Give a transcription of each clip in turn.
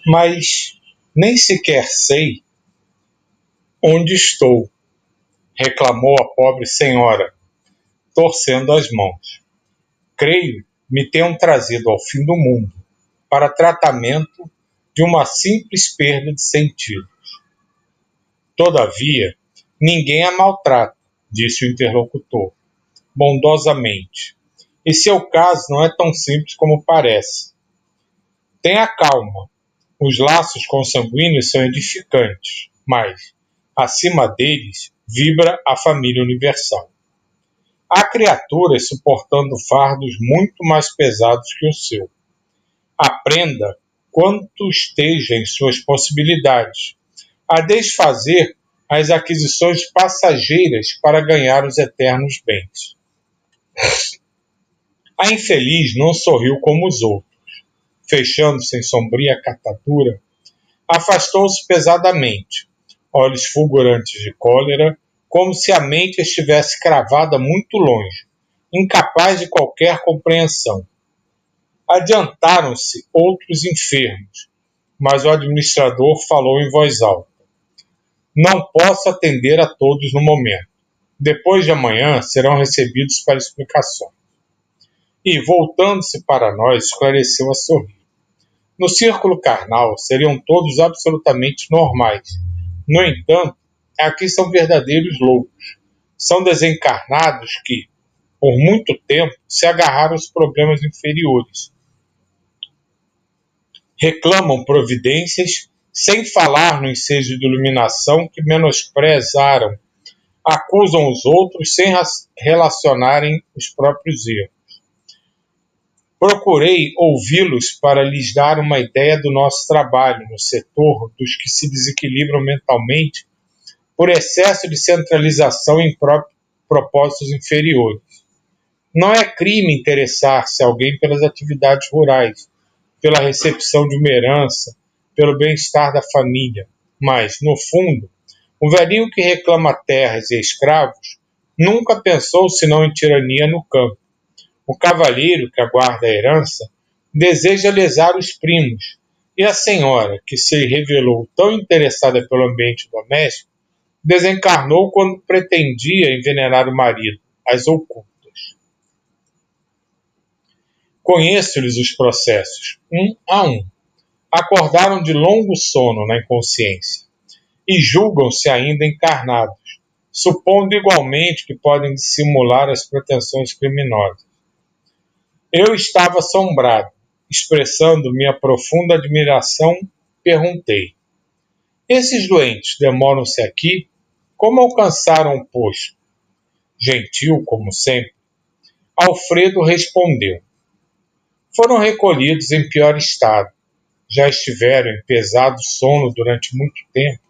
Mas nem sequer sei onde estou, reclamou a pobre senhora, torcendo as mãos. Creio me tenham trazido ao fim do mundo para tratamento de uma simples perda de sentidos. Todavia, ninguém a maltrata, disse o interlocutor, bondosamente. E seu caso não é tão simples como parece. Tenha calma. Os laços consanguíneos são edificantes, mas, acima deles, vibra a família universal. Há criaturas suportando fardos muito mais pesados que o seu. Aprenda, quanto esteja em suas possibilidades, a desfazer as aquisições passageiras para ganhar os eternos bens. A infeliz não sorriu como os outros. Fechando-se em sombria catadura, afastou-se pesadamente, olhos fulgurantes de cólera, como se a mente estivesse cravada muito longe, incapaz de qualquer compreensão. Adiantaram-se outros enfermos, mas o administrador falou em voz alta. Não posso atender a todos no momento. Depois de amanhã serão recebidos para explicações. E, voltando-se para nós, esclareceu a sorrir. No círculo carnal seriam todos absolutamente normais. No entanto, aqui são verdadeiros loucos. São desencarnados que, por muito tempo, se agarraram aos problemas inferiores. Reclamam providências, sem falar no ensejo de iluminação que menosprezaram. Acusam os outros sem relacionarem os próprios erros. Procurei ouvi-los para lhes dar uma ideia do nosso trabalho no setor dos que se desequilibram mentalmente por excesso de centralização em propósitos inferiores. Não é crime interessar-se alguém pelas atividades rurais, pela recepção de uma herança, pelo bem-estar da família, mas, no fundo, o velhinho que reclama terras e escravos nunca pensou senão em tirania no campo. O cavalheiro que aguarda a herança deseja lesar os primos, e a senhora, que se revelou tão interessada pelo ambiente doméstico, desencarnou quando pretendia envenenar o marido, às ocultas. Conheço-lhes os processos, um a um. Acordaram de longo sono na inconsciência e julgam-se ainda encarnados, supondo igualmente que podem dissimular as pretensões criminosas. Eu estava assombrado, expressando minha profunda admiração, perguntei: esses doentes demoram-se aqui? Como alcançaram o posto? Gentil, como sempre, Alfredo respondeu: foram recolhidos em pior estado. Já estiveram em pesado sono durante muito tempo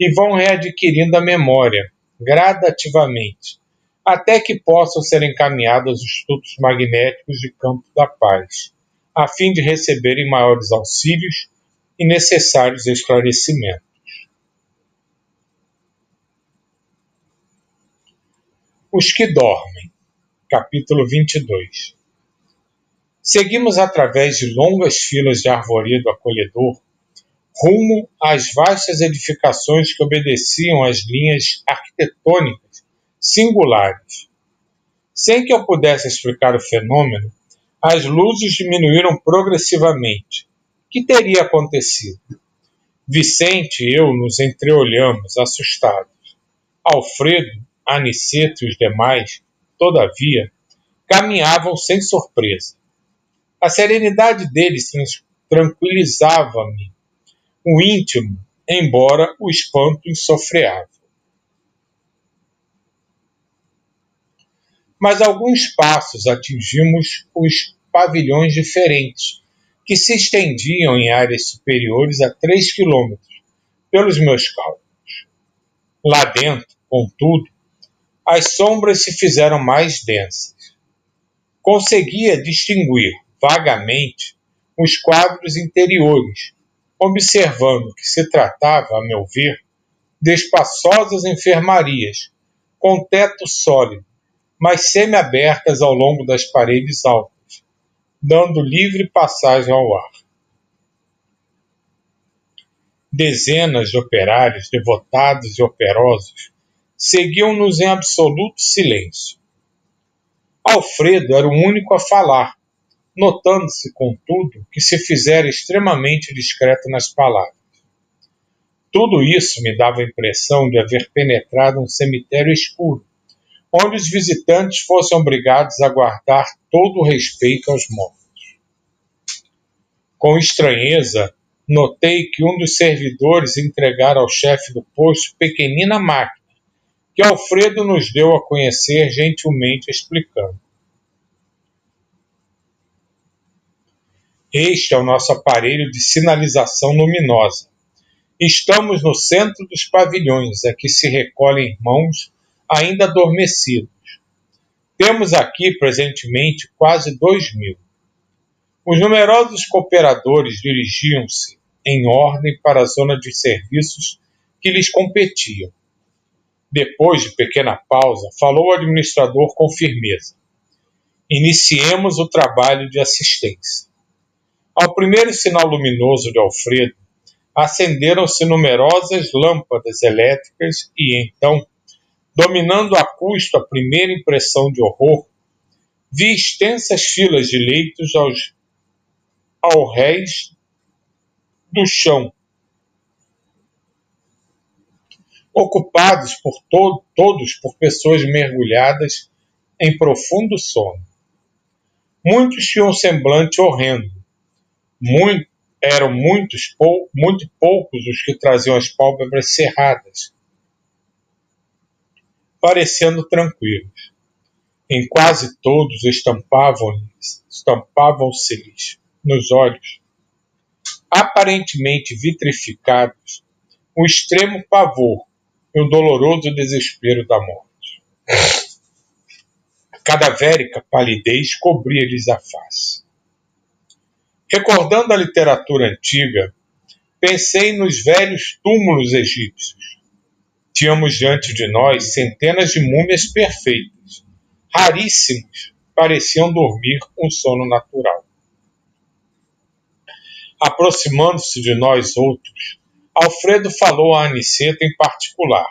e vão readquirindo a memória, gradativamente, até que possam ser encaminhados aos institutos magnéticos de Campo da Paz, a fim de receberem maiores auxílios e necessários esclarecimentos. Os que dormem. Capítulo 22. Seguimos através de longas filas de arvoredo acolhedor, rumo às vastas edificações que obedeciam às linhas arquitetônicas singulares. Sem que eu pudesse explicar o fenômeno, as luzes diminuíram progressivamente. O que teria acontecido? Vicente e eu nos entreolhamos, assustados. Alfredo, Aniceto e os demais, todavia, caminhavam sem surpresa. A serenidade deles tranquilizava-me o íntimo, embora o espanto insofreável. Mas a alguns passos atingimos os pavilhões diferentes, que se estendiam em áreas superiores a 3 quilômetros, pelos meus cálculos. Lá dentro, contudo, as sombras se fizeram mais densas. Conseguia distinguir, vagamente, os quadros interiores, observando que se tratava, a meu ver, de espaçosas enfermarias, com teto sólido, mas semi-abertas ao longo das paredes altas, dando livre passagem ao ar. Dezenas de operários, devotados e operosos, seguiam-nos em absoluto silêncio. Alfredo era o único a falar, notando-se, contudo, que se fizera extremamente discreto nas palavras. Tudo isso me dava a impressão de haver penetrado um cemitério escuro, onde os visitantes fossem obrigados a guardar todo o respeito aos mortos. Com estranheza, notei que um dos servidores entregara ao chefe do posto pequenina máquina, que Alfredo nos deu a conhecer gentilmente explicando. Este é o nosso aparelho de sinalização luminosa. Estamos no centro dos pavilhões, a que se recolhem irmãos ainda adormecidos. Temos aqui, presentemente, quase 2.000. Os numerosos cooperadores dirigiam-se, em ordem, para a zona de serviços que lhes competiam. Depois de pequena pausa, falou o administrador com firmeza. Iniciemos o trabalho de assistência. Ao primeiro sinal luminoso de Alfredo, acenderam-se numerosas lâmpadas elétricas e, então, dominando a custo a primeira impressão de horror, vi extensas filas de leitos ao rés do chão, ocupados todos por pessoas mergulhadas em profundo sono. Muitos tinham um semblante horrendo. Eram muito poucos os que traziam as pálpebras cerradas, parecendo tranquilos. Em quase todos estampavam-se-lhes nos olhos, aparentemente vitrificados, o extremo pavor e o doloroso desespero da morte. A cadavérica palidez cobria-lhes a face. Recordando a literatura antiga, pensei nos velhos túmulos egípcios. Tínhamos diante de nós centenas de múmias perfeitas, raríssimos, pareciam dormir um sono natural. Aproximando-se de nós outros, Alfredo falou a Aniceta em particular.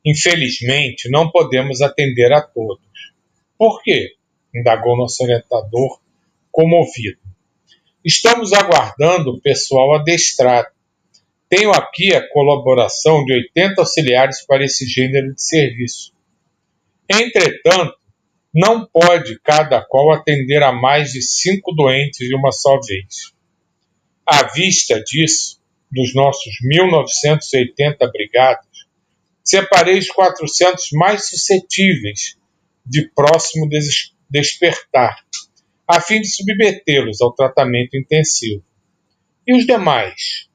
Infelizmente, não podemos atender a todos. Por quê? Indagou nosso orientador, comovido. Estamos aguardando o pessoal adestrado. Tenho aqui a colaboração de 80 auxiliares para esse gênero de serviço. Entretanto, não pode cada qual atender a mais de 5 doentes de uma só vez. À vista disso, dos nossos 1.980 abrigados, separei os 400 mais suscetíveis de próximo despertar, a fim de submetê-los ao tratamento intensivo. E os demais?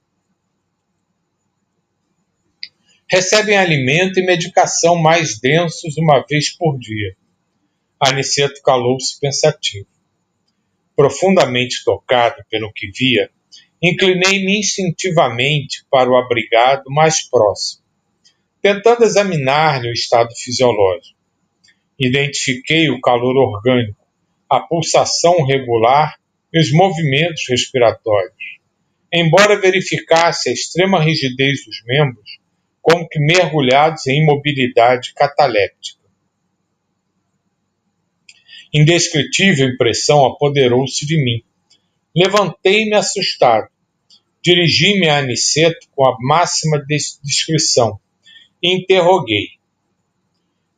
Recebem alimento e medicação mais densos uma vez por dia. Aniceto calou-se pensativo. Profundamente tocado pelo que via, inclinei-me instintivamente para o abrigado mais próximo, tentando examinar-lhe o estado fisiológico. Identifiquei o calor orgânico, a pulsação regular e os movimentos respiratórios, embora verificasse a extrema rigidez dos membros, como que mergulhados em imobilidade cataléptica. Indescritível impressão apoderou-se de mim. Levantei-me assustado. Dirigi-me a Aniceto com a máxima discrição e interroguei.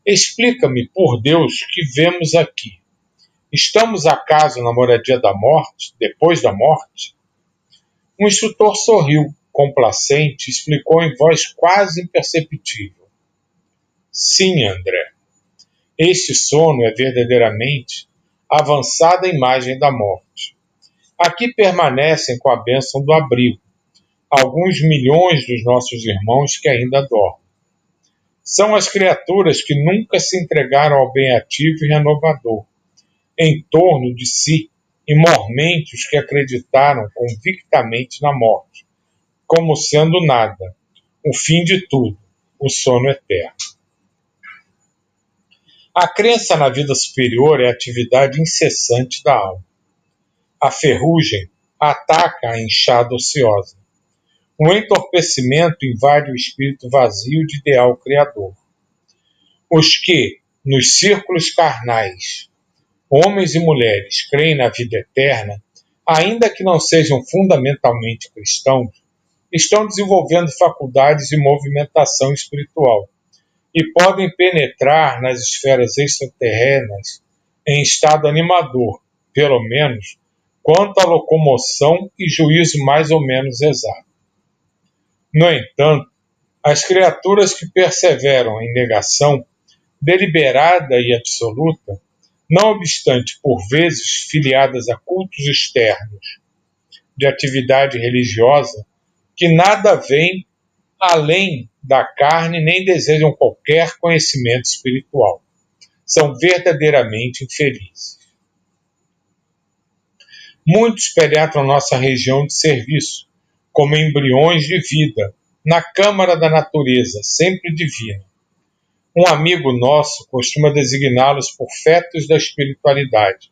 Explica-me, por Deus, o que vemos aqui. Estamos acaso na moradia da morte, depois da morte? O instrutor sorriu, complacente, e explicou em voz quase imperceptível. Sim, André. Este sono é verdadeiramente a avançada imagem da morte. Aqui permanecem com a bênção do abrigo alguns milhões dos nossos irmãos que ainda dormem. São as criaturas que nunca se entregaram ao bem ativo e renovador, em torno de si, e mormente os que acreditaram convictamente na morte, como sendo nada, o fim de tudo, o sono eterno. A crença na vida superior é a atividade incessante da alma. A ferrugem ataca a enxada ociosa. O entorpecimento invade o espírito vazio de ideal criador. Os que, nos círculos carnais, homens e mulheres, creem na vida eterna, ainda que não sejam fundamentalmente cristãos, estão desenvolvendo faculdades de movimentação espiritual e podem penetrar nas esferas extraterrenas em estado animador, pelo menos, quanto à locomoção e juízo mais ou menos exato. No entanto, as criaturas que perseveram em negação deliberada e absoluta, não obstante por vezes filiadas a cultos externos de atividade religiosa, que nada veem além da carne nem desejam qualquer conhecimento espiritual. São verdadeiramente infelizes. Muitos penetram nossa região de serviço, como embriões de vida, na câmara da natureza, sempre divina. Um amigo nosso costuma designá-los por fetos da espiritualidade.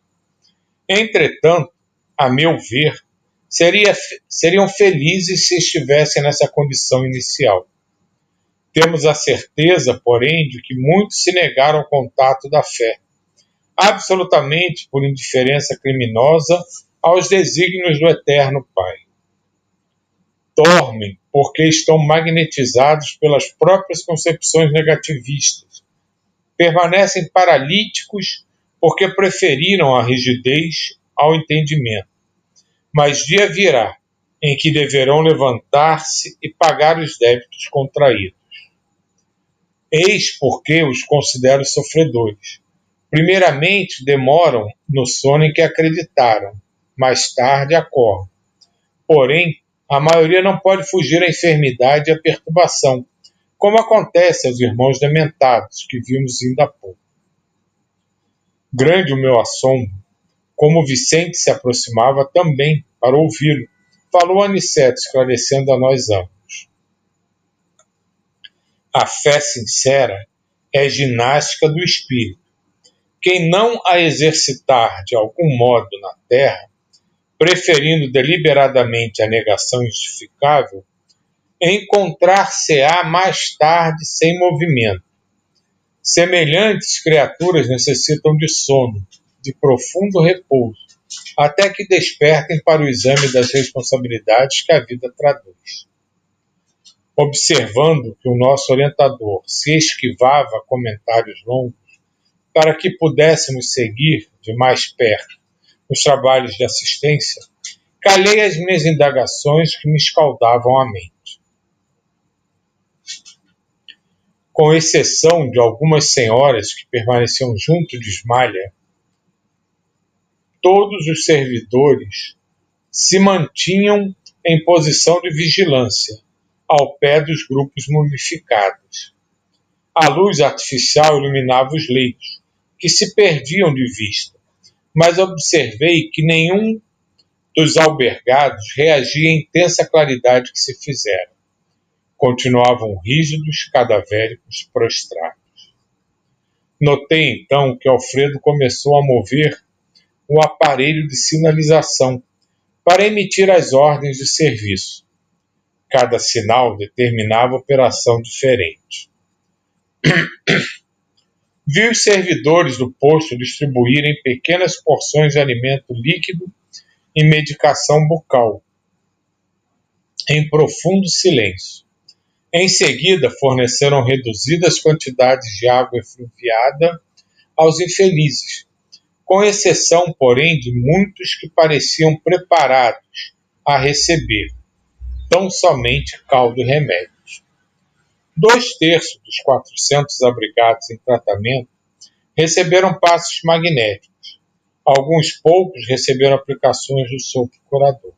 Entretanto, a meu ver, seriam felizes se estivessem nessa condição inicial. Temos a certeza, porém, de que muitos se negaram ao contato da fé, absolutamente por indiferença criminosa aos desígnios do Eterno Pai. Dormem porque estão magnetizados pelas próprias concepções negativistas. Permanecem paralíticos porque preferiram a rigidez ao entendimento. Mas dia virá em que deverão levantar-se e pagar os débitos contraídos. Eis porque os considero sofredores. Primeiramente, demoram no sono em que acreditaram, mais tarde acordam. Porém, a maioria não pode fugir à enfermidade e à perturbação, como acontece aos irmãos dementados, que vimos ainda há pouco. Grande o meu assombro, como Vicente se aproximava também para ouvi-lo, falou Aniceto, esclarecendo a nós ambos. A fé sincera é ginástica do espírito. Quem não a exercitar de algum modo na terra, preferindo deliberadamente a negação injustificável, encontrar-se-á mais tarde sem movimento. Semelhantes criaturas necessitam de sono, de profundo repouso, até que despertem para o exame das responsabilidades que a vida traduz. Observando que o nosso orientador se esquivava a comentários longos, para que pudéssemos seguir de mais perto os trabalhos de assistência, calei as minhas indagações que me escaldavam a mente. Com exceção de algumas senhoras que permaneciam junto de Ismalha, todos os servidores se mantinham em posição de vigilância, ao pé dos grupos mumificados. A luz artificial iluminava os leitos, que se perdiam de vista, mas observei que nenhum dos albergados reagia à intensa claridade que se fizera. Continuavam rígidos, cadavéricos, prostrados. Notei então que Alfredo começou a mover o aparelho de sinalização para emitir as ordens de serviço. Cada sinal determinava operação diferente. Vi os servidores do posto distribuírem pequenas porções de alimento líquido e medicação bucal, em profundo silêncio. Em seguida, forneceram reduzidas quantidades de água efluviada aos infelizes, com exceção, porém, de muitos que pareciam preparados a receber tão somente caldo e remédios. 2/3 dos 400 abrigados em tratamento receberam passes magnéticos. Alguns poucos receberam aplicações do sopro curador.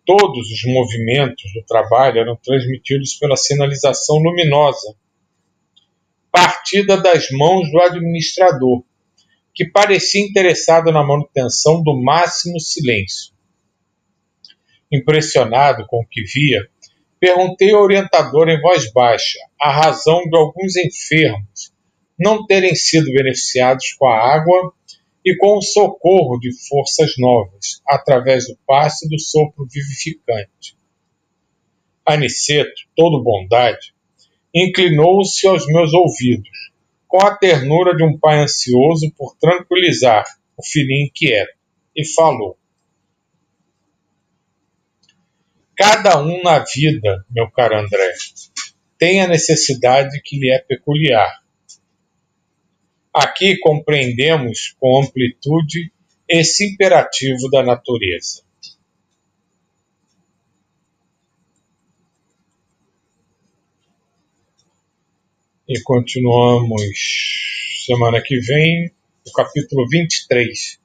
Todos os movimentos do trabalho eram transmitidos pela sinalização luminosa, partida das mãos do administrador, que parecia interessado na manutenção do máximo silêncio. Impressionado com o que via, perguntei ao orientador em voz baixa a razão de alguns enfermos não terem sido beneficiados com a água e com o socorro de forças novas, através do passe do sopro vivificante. Aniceto, todo bondade, inclinou-se aos meus ouvidos, com a ternura de um pai ansioso por tranquilizar o filhinho inquieto, e falou: cada um na vida, meu caro André, tem a necessidade que lhe é peculiar. Aqui compreendemos com amplitude esse imperativo da natureza. E continuamos semana que vem, o capítulo 23,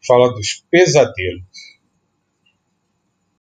fala dos pesadelos.